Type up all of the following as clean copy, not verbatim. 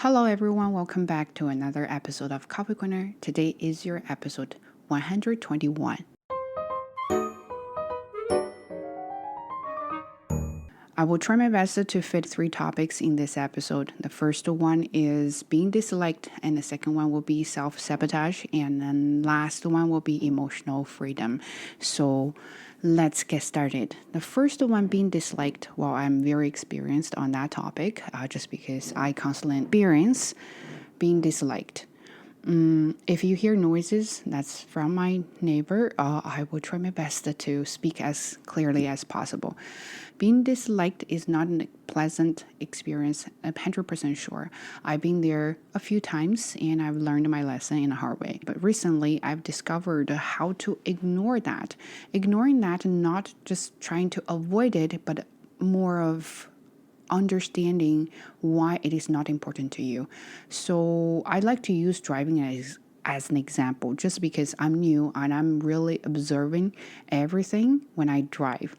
Hello, everyone. Welcome back to another episode of Coffee Corner. Today is your episode 121. I will try my best to fit three topics in this episode. The first one is being disliked, and the second one will be self-sabotage, and then last one will be emotional freedom. So let's get started. The first one, being disliked, well, I'm very experienced on that topic, just because I constantly experience being disliked. If you hear noises, that's from my neighbor. I will try my best to speak as clearly as possible. Being disliked is not a pleasant experience, I'm 100% sure. I've been there a few times and I've learned my lesson in a hard way. But recently, I've discovered how to ignore that. Ignoring that, not just trying to avoid it, but more of understanding why it is not important to you. So I like to use driving as an example just because I'm new and I'm really observing everything when I drive.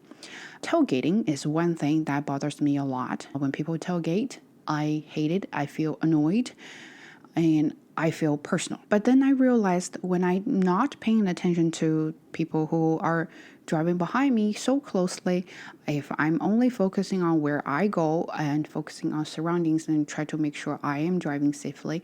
Tailgating is one thing that bothers me a lot. When people tailgate, I hate it. I feel annoyed and I feel personal. But then I realized when I'm not paying attention to people who are driving behind me so closely, if I'm only focusing on where I go and focusing on surroundings and try to make sure I am driving safely,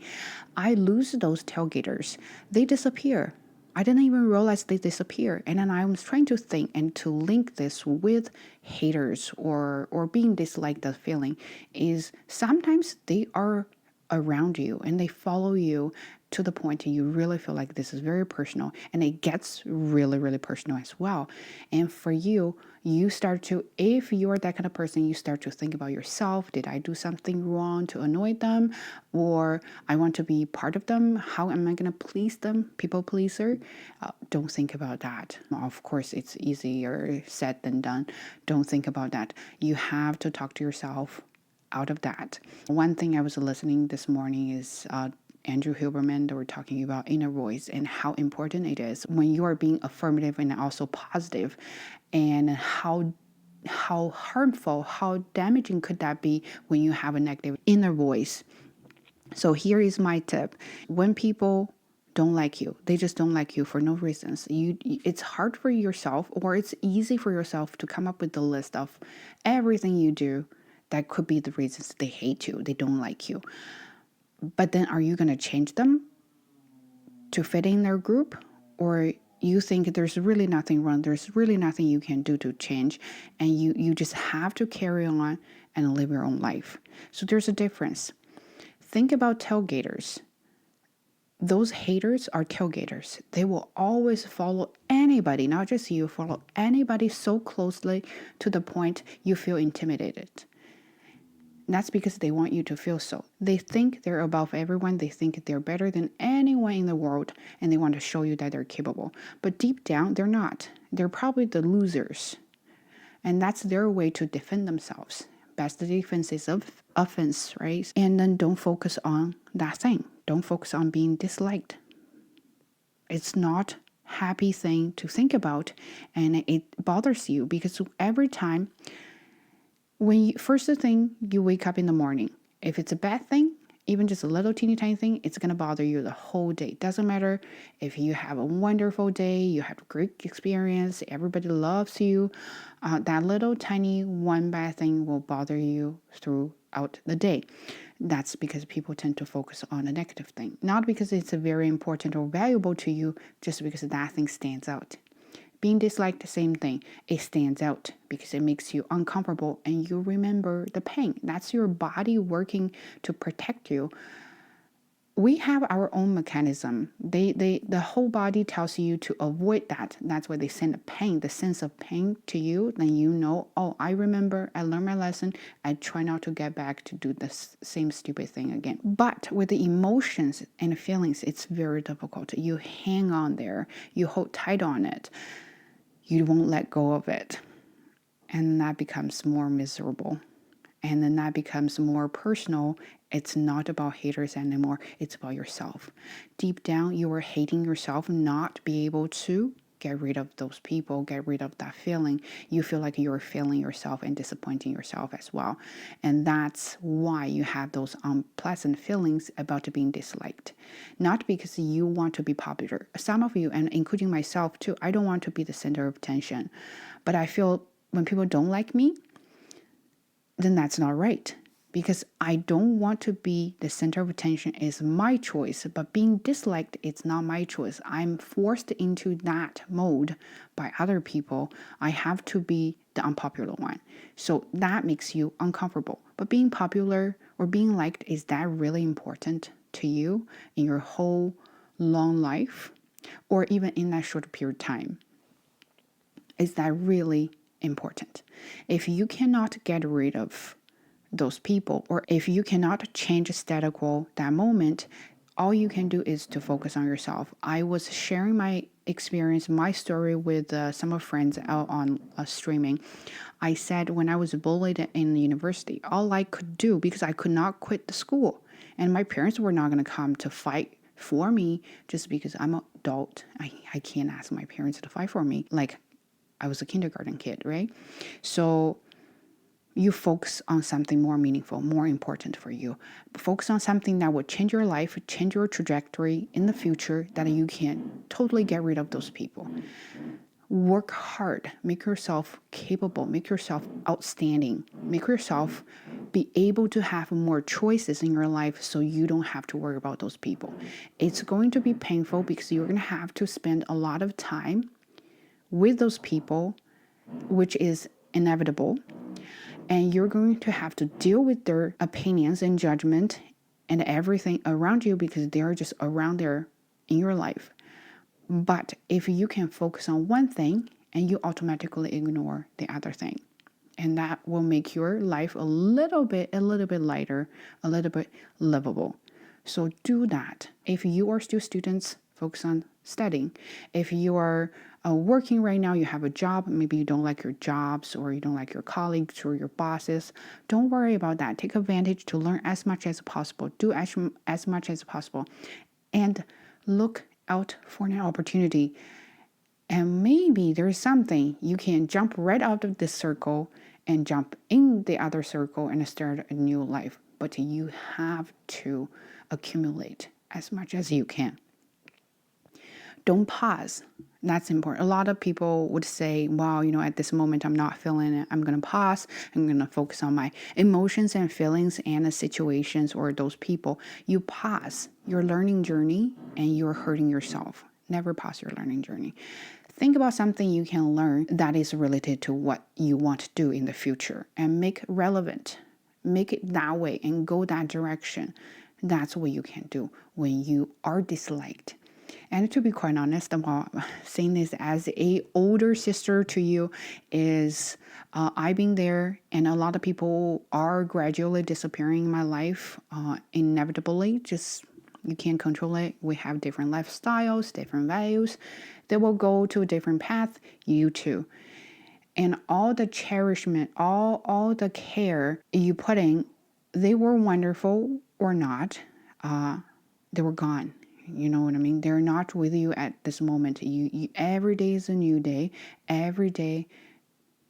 I lose those tailgaters. They disappear. I didn't even realize they disappear. And then I was trying to think and to link this with haters or being disliked, the feeling is sometimes they are around you and they follow you to the point that you really feel like this is very personal, and it gets really, really personal as well. And for you, you start to, if you're that kind of person, you start to think about yourself. Did I do something wrong to annoy them? Or I want to be part of them? How am I going to please them? People pleaser? Don't think about that. Of course, it's easier said than done. Don't think about that. You have to talk to yourself out of that. One thing I was listening this morning is Andrew Huberman. They were talking about inner voice and how important it is when you are being affirmative and also positive, and how harmful, how damaging could that be when you have a negative inner voice. So here is my tip. When people don't like you, they just don't like you for no reasons. It's hard for yourself, or it's easy for yourself to come up with the list of everything you do that could be the reasons they hate you, they don't like you. But then are you going to change them to fit in their group? Or you think there's really nothing wrong, there's really nothing you can do to change, and you just have to carry on and live your own life. So there's a difference. Think about tailgaters. Those haters are tailgaters. They will always follow anybody, not just you, follow anybody so closely to the point you feel intimidated. That's because they want you to feel so. They think they're above everyone. They think they're better than anyone in the world, and they want to show you that they're capable. But deep down, they're not. They're probably the losers. And that's their way to defend themselves. Best defense is offense, right? And then don't focus on that thing. Don't focus on being disliked. It's not a happy thing to think about, and it bothers you because every time first thing you wake up in the morning, if it's a bad thing, even just a little teeny tiny thing, it's going to bother you the whole day. It doesn't matter if you have a wonderful day, you have a great experience, everybody loves you. That little tiny one bad thing will bother you throughout the day. That's because people tend to focus on a negative thing, not because it's very important or valuable to you, just because that thing stands out. Being disliked, the same thing. It stands out because it makes you uncomfortable and you remember the pain. That's your body working to protect you. We have our own mechanism. The whole body tells you to avoid that. That's why they send the sense of pain to you. Then you know, oh, I remember, I learned my lesson. I try not to get back to do the same stupid thing again. But with the emotions and feelings, it's very difficult. You hang on there. You hold tight on it. You won't let go of it. And that becomes more miserable. And then that becomes more personal. It's not about haters anymore. It's about yourself. Deep down, you are hating yourself not be able to get rid of those people, get rid of that feeling, you feel like you're failing yourself and disappointing yourself as well. And that's why you have those unpleasant feelings about being disliked. Not because you want to be popular. Some of you, and including myself too, I don't want to be the center of attention. But I feel when people don't like me, then that's not right. Because I don't want to be the center of attention is my choice, but being disliked, it's not my choice. I'm forced into that mode by other people. I have to be the unpopular one. So that makes you uncomfortable. But being popular or being liked, is that really important to you in your whole long life? Or even in that short period of time? Is that really important? If you cannot get rid of those people, or if you cannot change status quo that moment, all you can do is to focus on yourself. I was sharing my experience, my story with some of friends out on streaming. I said when I was bullied in university, all I could do, because I could not quit the school, and my parents were not going to come to fight for me just because I'm an adult. I can't ask my parents to fight for me like I was a kindergarten kid, right? So you focus on something more meaningful, more important for you. Focus on something that would change your life, change your trajectory in the future, that you can totally get rid of those people. Work hard, make yourself capable, make yourself outstanding, make yourself be able to have more choices in your life so you don't have to worry about those people. It's going to be painful because you're going to have to spend a lot of time with those people, which is inevitable. And you're going to have to deal with their opinions and judgment and everything around you because they are just around there in your life. But if you can focus on one thing and you automatically ignore the other thing, and that will make your life a little bit lighter, a little bit livable. So do that. If you are still students, focus on studying. If you are working right now, you have a job, maybe you don't like your jobs or you don't like your colleagues or your bosses, don't worry about that. Take advantage to learn as much as possible. Do as much as possible. And look out for an opportunity. And maybe there's something you can jump right out of this circle and jump in the other circle and start a new life. But you have to accumulate as much as you can. Don't pause. That's important. A lot of people would say, wow, at this moment, I'm not feeling it. I'm going to pause. I'm going to focus on my emotions and feelings and the situations or those people. You pause your learning journey and you're hurting yourself. Never pause your learning journey. Think about something you can learn that is related to what you want to do in the future and make relevant. Make it that way and go that direction. That's what you can do when you are disliked. And to be quite honest, saying this as a older sister to you is I've been there, and a lot of people are gradually disappearing in my life, inevitably. Just you can't control it. We have different lifestyles, different values. They will go to a different path. You too. And all the cherishment, all the care you put in, they were wonderful or not, they were gone. You know what I mean? They're not with you at this moment. You every day is a new day. Every day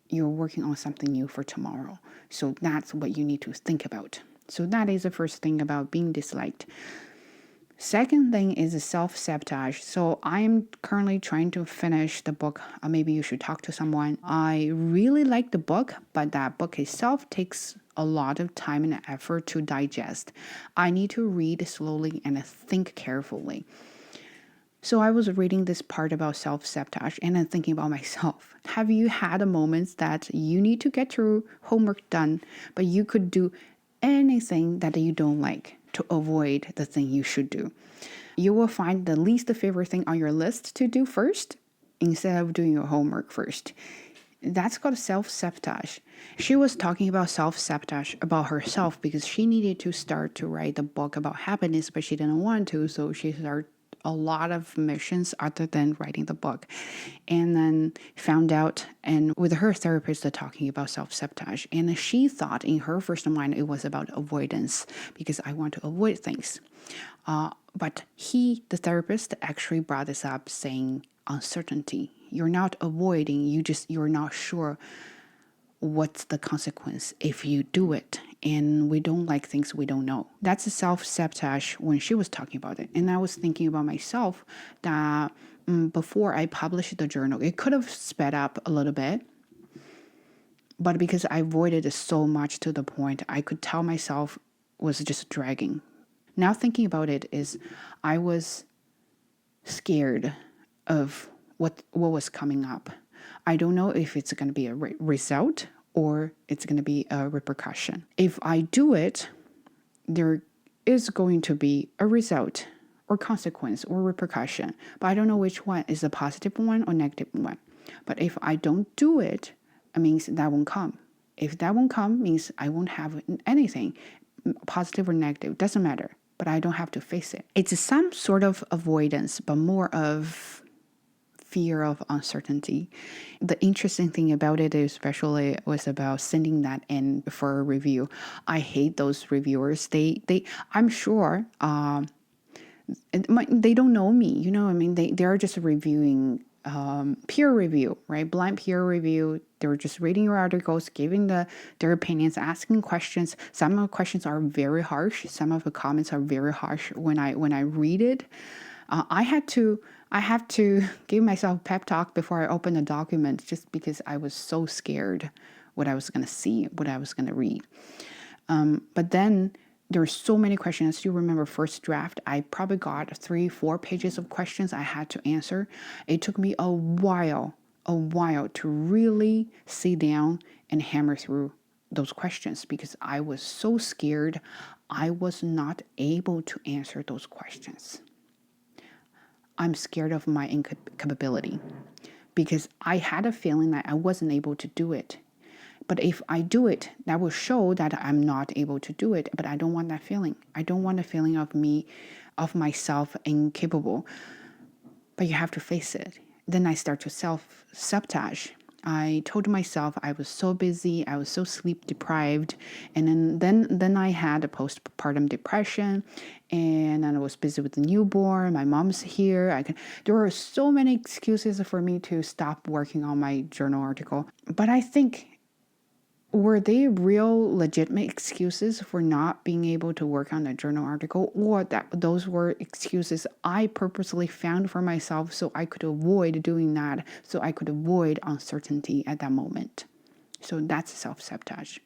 you're working on something new for tomorrow. So that's what you need to think about. So that is the first thing about being disliked. Second thing is self-sabotage. So I am currently trying to finish the book. Maybe you should talk to someone. I really like the book, but that book itself takes a lot of time and effort to digest. I need to read slowly and think carefully. So I was reading this part about self-sabotage and then thinking about myself. Have you had moments that you need to get your homework done, but you could do anything that you don't like to avoid the thing you should do? You will find the least favorite thing on your list to do first instead of doing your homework first. That's called self-sabotage. She was talking about self-sabotage about herself because she needed to start to write the book about happiness, but she didn't want to, so she started a lot of missions other than writing the book. And then found out, and with her therapist, talking about self-sabotage. And she thought in her first mind it was about avoidance because I want to avoid things. But the therapist, actually brought this up saying, uncertainty. You're not avoiding, you're not sure what's the consequence if you do it. And we don't like things we don't know. That's a self-sabotage when she was talking about it. And I was thinking about myself that before I published the journal, it could have sped up a little bit. But because I avoided it so much to the point I could tell myself was just dragging. Now thinking about it is I was scared of what was coming up. I don't know if it's going to be a result or it's going to be a repercussion. If I do it, there is going to be a result or consequence or repercussion, but I don't know which one is a positive one or negative one. But if I don't do it, it means that won't come. If that won't come, means I won't have anything, positive or negative, doesn't matter, but I don't have to face it. It's some sort of avoidance, but more of fear of uncertainty. The interesting thing about it especially was about sending that in for a review. I hate those reviewers. I'm sure they don't know me, you know. I mean, they're just reviewing peer review, right? Blind peer review. They're just reading your articles, giving their opinions, asking questions. Some of the questions are very harsh. Some of the comments are very harsh. When I read it, I have to give myself a pep talk before I open the document, just because I was so scared what I was going to see, what I was going to read. But then there are so many questions. As you remember, first draft, I probably got 3-4 pages of questions I had to answer. It took me a while to really sit down and hammer through those questions because I was so scared I was not able to answer those questions. I'm scared of my incapability because I had a feeling that I wasn't able to do it. But if I do it, that will show that I'm not able to do it. But I don't want that feeling. I don't want a feeling of myself incapable. But you have to face it. Then I start to self-sabotage. I told myself I was so busy, I was so sleep deprived, and then I had a postpartum depression, and I was busy with the newborn. My mom's here. There were so many excuses for me to stop working on my journal article. But I think, were they real legitimate excuses for not being able to work on the journal article, or that those were excuses I purposely found for myself so I could avoid doing that, so I could avoid uncertainty at that moment? So that's self-sabotage.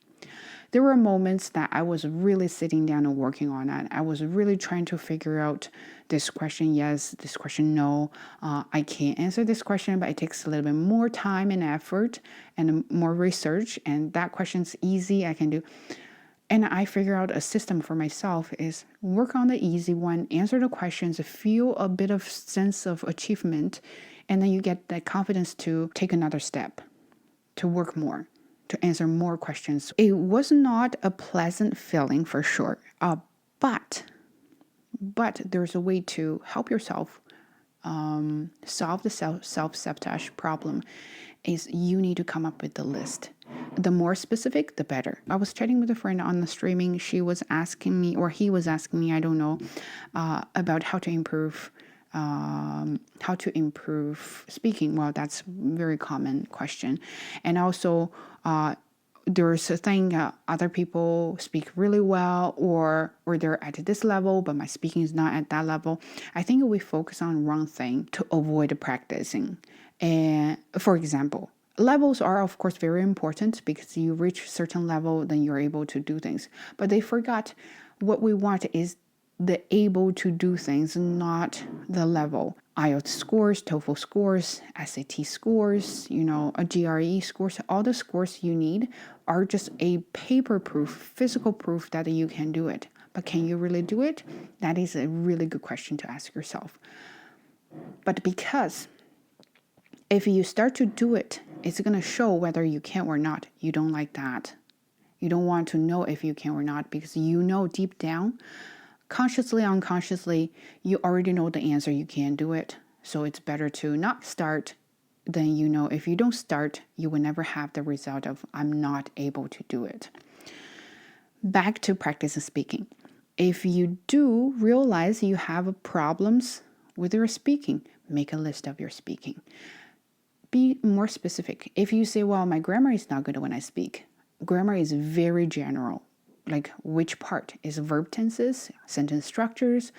There were moments that I was really sitting down and working on that. I was really trying to figure out this question, yes, this question, no. I can't answer this question, but it takes a little bit more time and effort and more research. And that question's easy, I can do. And I figure out a system for myself is work on the easy one, answer the questions, feel a bit of sense of achievement, and then you get that confidence to take another step, to work more, to answer more questions. It was not a pleasant feeling for sure, but there's a way to help yourself solve the self-sabotage problem. Is you need to come up with the list. The more specific, the better. I was chatting with a friend on the streaming. She was asking me, or he was asking me, I don't know, about how to improve speaking. Well, that's a very common question. And also, there's a thing, other people speak really well, or they're at this level, but my speaking is not at that level. I think we focus on wrong thing to avoid practicing. And for example, levels are of course very important because you reach a certain level, then you're able to do things. But they forgot what we want is the able to do things, not the level. IELTS scores, TOEFL scores, SAT scores, a GRE scores, all the scores you need are just a paper proof, physical proof that you can do it. But can you really do it? That is a really good question to ask yourself. But because if you start to do it, it's going to show whether you can or not. You don't like that. You don't want to know if you can or not because you know deep down, consciously, unconsciously, you already know the answer, you can't do it. So it's better to not start. Then if you don't start, you will never have the result of I'm not able to do it. Back to practice speaking. If you do realize you have problems with your speaking, Make a list of your speaking. Be more specific. If you say, well, my grammar is not good when I speak, grammar is very general. Like which part? Is verb tenses, sentence structures,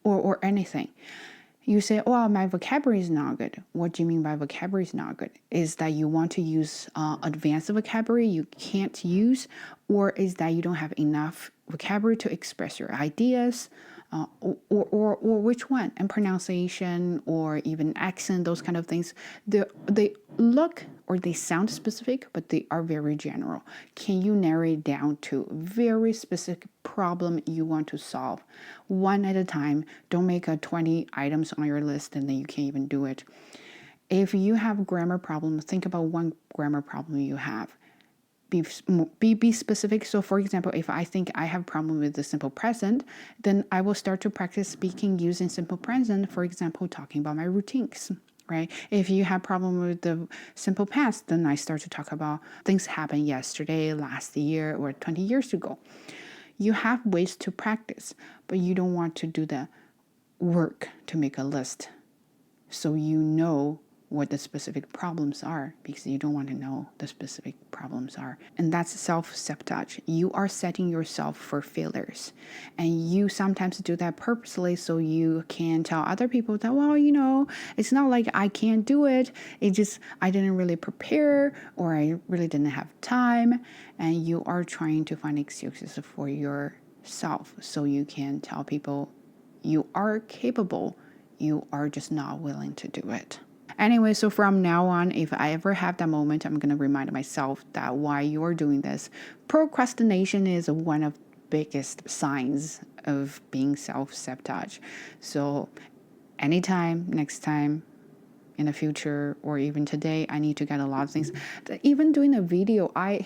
or anything. You say, oh, my vocabulary is not good. What do you mean by vocabulary is not good? Is that you want to use advanced vocabulary you can't use, or is that you don't have enough vocabulary to express your ideas, or which one? And pronunciation or even accent, those kind of things. They look or they sound specific, but they are very general. Can you narrow it down to very specific problem you want to solve, one at a time? Don't make 20 items on your list and then you can't even do it. If you have grammar problems, think about one grammar problem you have. Be specific. So for example, if I think I have a problem with the simple present, then I will start to practice speaking using simple present, for example, talking about my routines, right? If you have problem with the simple past, then I start to talk about things happened yesterday, last year, or 20 years ago. You have ways to practice, but you don't want to do the work to make a list so you know what the specific problems are, because you don't want to know the specific problems are. And that's self-sabotage. You are setting yourself for failures. And you sometimes do that purposely so you can tell other people that, well, it's not like I can't do it. It just, I didn't really prepare, or I really didn't have time. And you are trying to find excuses for yourself so you can tell people you are capable. You are just not willing to do it. Anyway, so from now on, if I ever have that moment, I'm going to remind myself that why you're doing this. Procrastination is one of the biggest signs of being self-sabotage. So anytime, next time, in the future, or even today, I need to get a lot of things. Even doing a video, I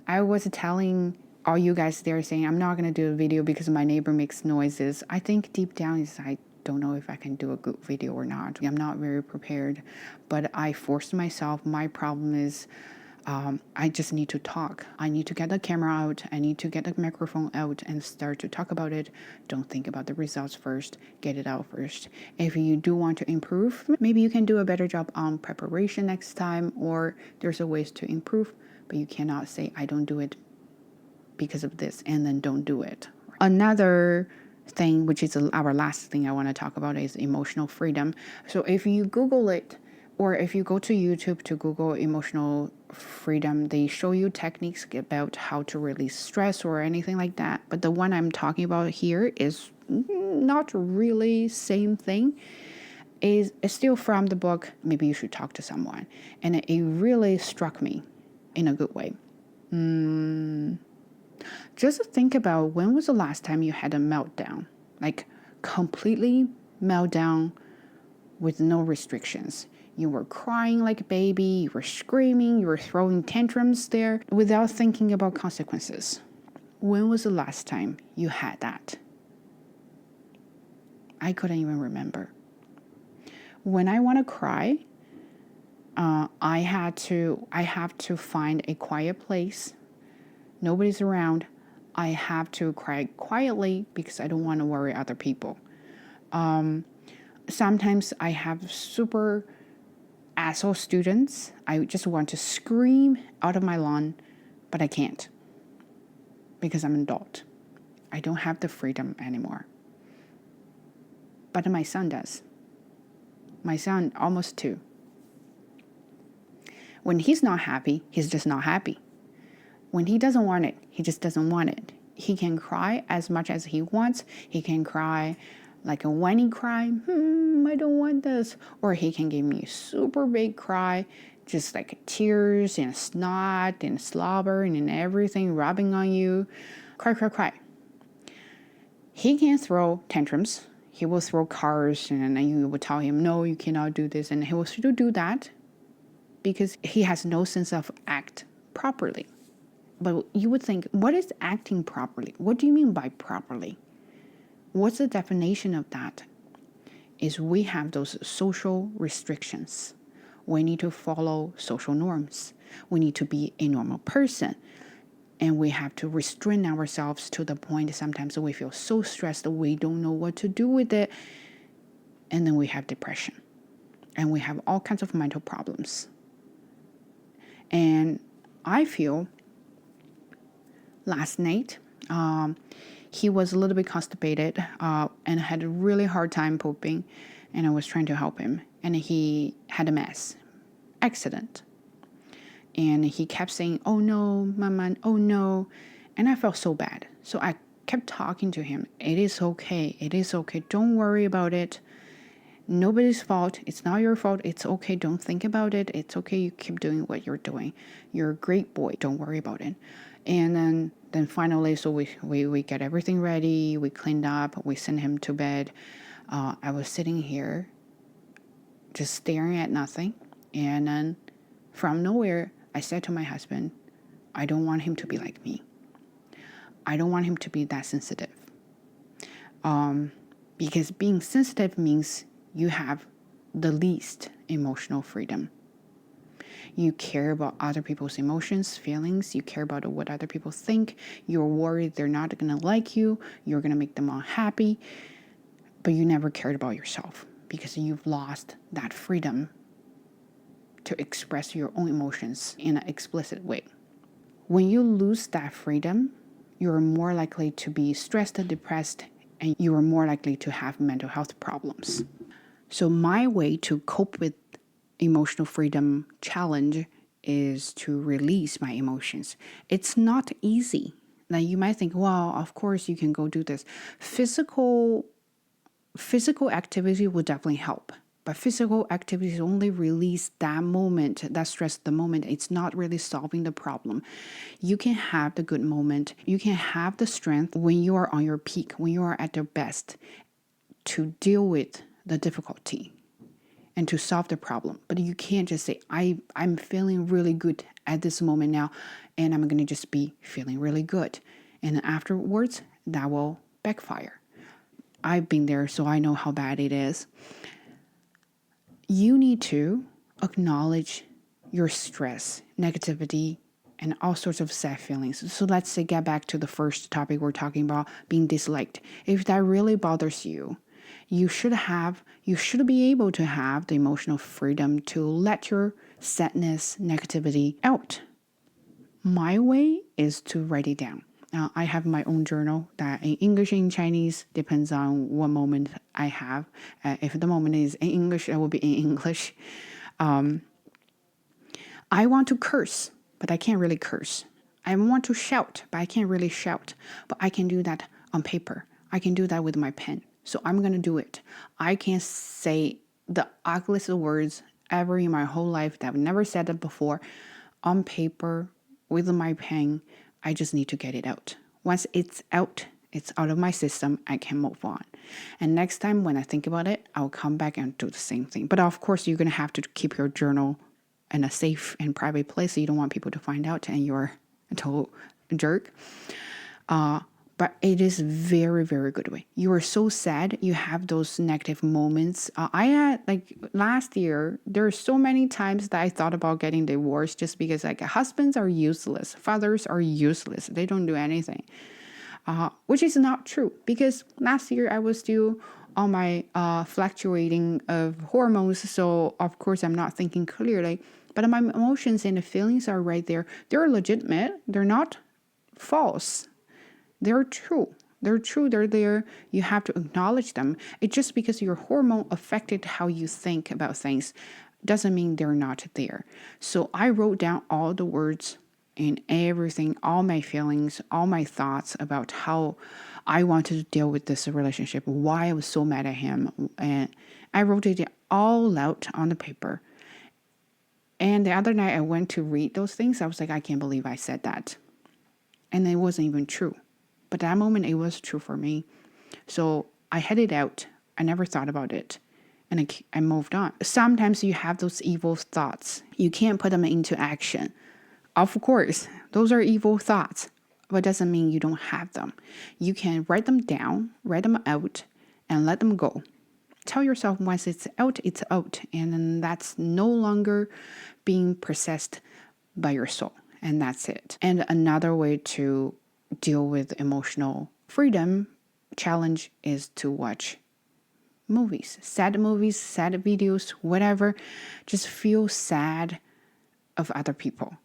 was telling all you guys there saying, I'm not going to do a video because my neighbor makes noises. I think deep down is I don't know if I can do a good video or not. I'm not very prepared, but I forced myself. My problem is I just need to talk. I need to get the camera out. I need to get the microphone out and start to talk about it. Don't think about the results first. Get it out first. If you do want to improve, maybe you can do a better job on preparation next time, or there's a ways to improve, but you cannot say, I don't do it because of this, and then don't do it. Another thing, which is our last thing I want to talk about, is emotional freedom. So if you Google it, or if you go to YouTube to Google emotional freedom, they show you techniques about how to release stress or anything like that. But the one I'm talking about here is not really same thing. Is still from the book, Maybe You Should Talk to Someone. And it really struck me in a good way. Just think about, when was the last time you had a meltdown? Like completely meltdown with no restrictions. You were crying like a baby, you were screaming, you were throwing tantrums there without thinking about consequences. When was the last time you had that? I couldn't even remember. When I want to cry, I have to find a quiet place. Nobody's around. I have to cry quietly because I don't want to worry other people. Sometimes I have super asshole students. I just want to scream out of my lung, but I can't because I'm an adult. I don't have the freedom anymore. But my son does. My son, almost 2. When he's not happy, he's just not happy. When he doesn't want it, he just doesn't want it. He can cry as much as he wants. He can cry like a whiny cry, I don't want this. Or he can give me a super big cry, just like tears and snot and slobber and everything rubbing on you. Cry, cry, cry. He can throw tantrums. He will throw cars, and then you will tell him, no, you cannot do this. And he will still do that because he has no sense of act properly. But you would think, what is acting properly? What do you mean by properly? What's the definition of that? Is we have those social restrictions. We need to follow social norms. We need to be a normal person. And we have to restrain ourselves to the point sometimes we feel so stressed that we don't know what to do with it. And then we have depression. And we have all kinds of mental problems. And I feel last night, he was a little bit constipated and had a really hard time pooping. And I was trying to help him. And he had a mess. Accident. And he kept saying, "Oh no, Mama, oh no." And I felt so bad. So I kept talking to him. It is okay. It is okay. Don't worry about it. Nobody's fault. It's not your fault. It's okay. Don't think about it. It's okay. You keep doing what you're doing. You're a great boy. Don't worry about it. And then finally, so we get everything ready. We cleaned up. We sent him to bed. I was sitting here just staring at nothing. And then from nowhere, I said to my husband, I don't want him to be like me. I don't want him to be that sensitive. Because being sensitive means you have the least emotional freedom. You care about other people's emotions, feelings. You care about what other people think. You're worried they're not going to like you. You're going to make them unhappy. But you never cared about yourself because you've lost that freedom to express your own emotions in an explicit way. When you lose that freedom, you're more likely to be stressed and depressed, and you are more likely to have mental health problems. So my way to cope with emotional freedom challenge is to release my emotions. It's not easy. Now you might think, well, of course you can go do this. Physical activity will definitely help. But physical activities only release that moment, that stress the moment. It's not really solving the problem. You can have the good moment. You can have the strength when you are on your peak, when you are at your best to deal with the difficulty and to solve the problem. But you can't just say, I'm feeling really good at this moment now, and I'm going to just be feeling really good. And afterwards, that will backfire. I've been there, so I know how bad it is. You need to acknowledge your stress, negativity, and all sorts of sad feelings. So let's say get back to the first topic we're talking about, being disliked. If that really bothers you, you should be able to have the emotional freedom to let your sadness, negativity out. My way is to write it down. I have my own journal that in English and in Chinese depends on what moment I have. If the moment is in English, it will be in English. I want to curse, but I can't really curse. I want to shout, but I can't really shout. But I can do that on paper. I can do that with my pen. So I'm going to do it. I can say the ugliest words ever in my whole life that I've never said it before on paper with my pen. I just need to get it out. Once it's out of my system, I can move on. And next time when I think about it, I'll come back and do the same thing. But of course, you're going to have to keep your journal in a safe and private place so you don't want people to find out and you're a total jerk. But it is very, very good way. You are so sad. You have those negative moments. I had last year, there are so many times that I thought about getting divorced just because husbands are useless. Fathers are useless. They don't do anything. Which is not true because last year I was still on my fluctuating of hormones. So of course I'm not thinking clearly, but my emotions and the feelings are right there. They're legitimate. They're not false. They're true. They're there. You have to acknowledge them. It's just because your hormone affected how you think about things doesn't mean they're not there. So I wrote down all the words and everything, all my feelings, all my thoughts about how I wanted to deal with this relationship, why I was so mad at him. And I wrote it all out on the paper. And the other night I went to read those things. I was like, I can't believe I said that. And it wasn't even true. But that moment, it was true for me. So I had it out. I never thought about it. And I moved on. Sometimes you have those evil thoughts. You can't put them into action. Of course, those are evil thoughts. But it doesn't mean you don't have them. You can write them down, write them out, and let them go. Tell yourself once it's out, it's out. And then that's no longer being possessed by your soul. And that's it. And another way to deal with emotional freedom challenge is to watch movies, sad videos, whatever. Just feel sad of other people.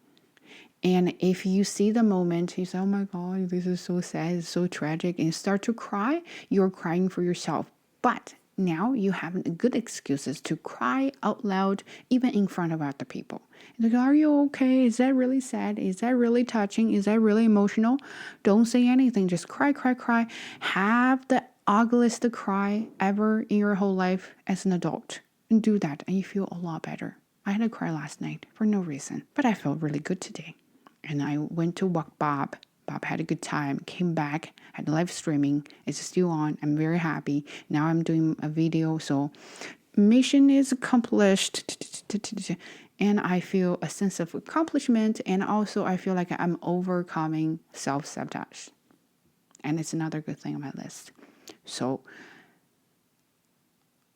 And if you see the moment, you say, oh my God, this is so sad, it's so tragic, and start to cry, you're crying for yourself. But now you have good excuses to cry out loud, even in front of other people. Like, are you okay? Is that really sad? Is that really touching? Is that really emotional? Don't say anything. Just cry, cry, cry. Have the ugliest cry ever in your whole life as an adult. And do that, and you feel a lot better. I had a cry last night for no reason, but I felt really good today. And I went to walk Bob. Bob had a good time, came back, had live streaming. It's still on. I'm very happy. Now I'm doing a video, so mission is accomplished. And I feel a sense of accomplishment, and also I feel like I'm overcoming self-sabotage. And it's another good thing on my list. So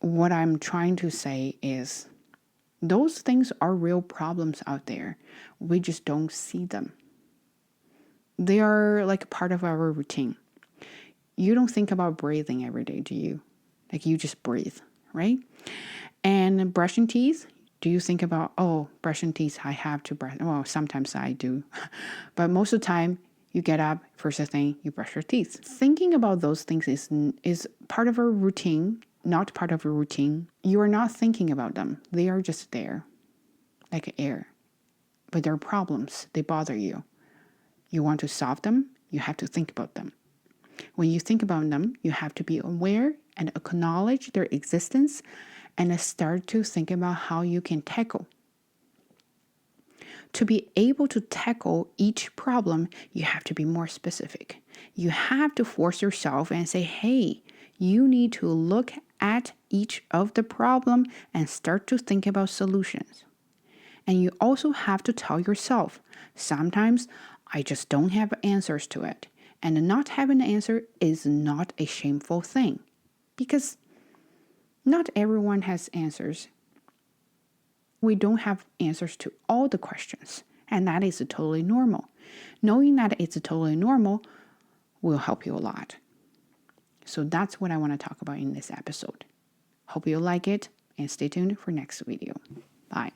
what I'm trying to say is those things are real problems out there. We just don't see them. They are like part of our routine. You don't think about breathing every day, do you? Like you just breathe, right? And brushing teeth, do you think about, oh, brushing teeth, I have to brush? Well, sometimes I do. But most of the time, you get up, first thing, you brush your teeth. Thinking about those things is part of our routine, not part of a routine. You are not thinking about them. They are just there, like air. But they're problems. They bother you. You want to solve them, you have to think about them. When you think about them, you have to be aware and acknowledge their existence and start to think about how you can tackle. To be able to tackle each problem, you have to be more specific. You have to force yourself and say, hey, you need to look at each of the problem and start to think about solutions. And you also have to tell yourself, sometimes I just don't have answers to it. And not having an answer is not a shameful thing, because not everyone has answers. We don't have answers to all the questions, and that is totally normal. Knowing that it's totally normal will help you a lot. So that's what I want to talk about in this episode. Hope you like it, and stay tuned for next video.